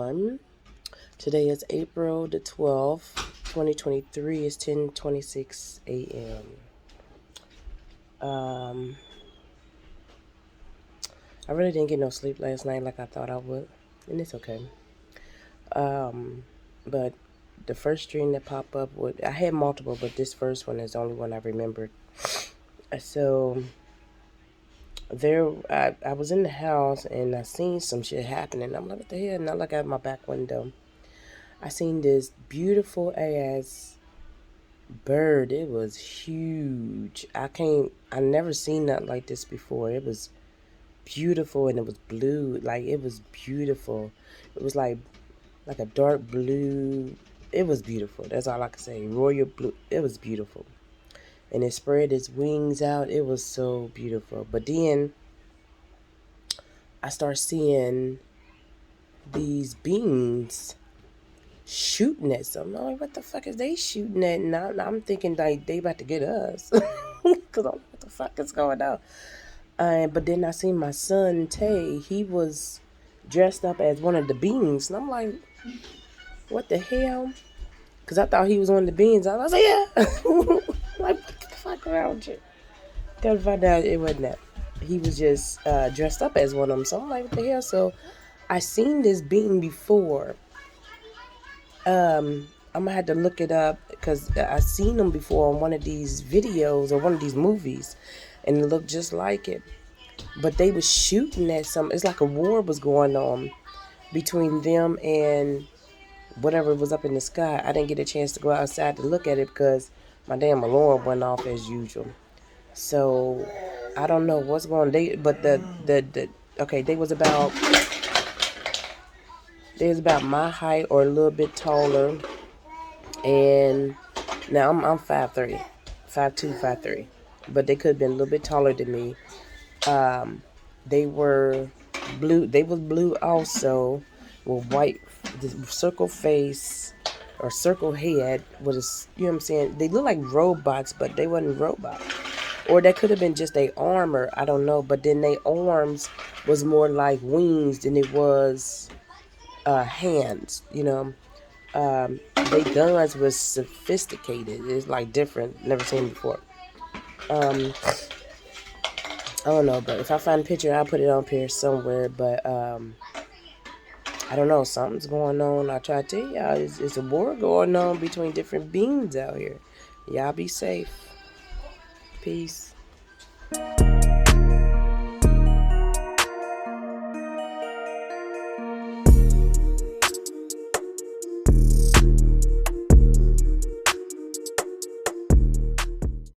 everyone. Today is April the 12th, 2023. It's 10:26 a.m. I really didn't get no sleep last night like I thought I would, and it's okay. But the first dream that popped up, I had multiple, but this first one is the only one I remembered. So I was in the house and I seen some shit happening. I'm like, what the hell? And I look out my back window. I seen this beautiful ass bird. It was huge. I never seen nothing like this before. It was beautiful and it was blue. Like, it was beautiful. It was like a dark blue. It was beautiful. That's all I can say. Royal blue. It was beautiful. And it spread its wings out. It was so beautiful. But then I start seeing these beings shooting at something. I'm like, what the fuck is they shooting at? And I'm thinking like they about to get us. Because I'm like, what the fuck is going on? But then I seen my son, Tay. He was dressed up as one of the beings. And I'm like, what the hell? Because I thought he was one of the beings. I was like, yeah. Like, what the fuck around you? Come to find out it wasn't that. He was just dressed up as one of them. So I'm like, what the hell? So I seen this being before. I'm gonna have to look it up because I seen them before on one of these videos or one of these movies, and it looked just like it. But they was shooting at some. It's like a war was going on between them and whatever was up in the sky. I didn't get a chance to go outside to look at it because my damn alarm went off as usual. So I don't know what's going on. But the okay, they was about my height or a little bit taller. And now I'm 5'3", 5'2", 5'3", but they could have been a little bit taller than me. They were blue. They was blue also, with white, the circle face or circle head with a, you know what I'm saying? They look like robots, but they wasn't robots. Or that could have been just their armor. I don't know. But then their arms was more like wings than it was hands. You know. They guns was sophisticated. It's like different. Never seen before. I don't know, but if I find a picture, I'll put it on here somewhere. But I don't know. Something's going on. I try to tell y'all, it's a war going on between different beings out here. Y'all be safe. Peace.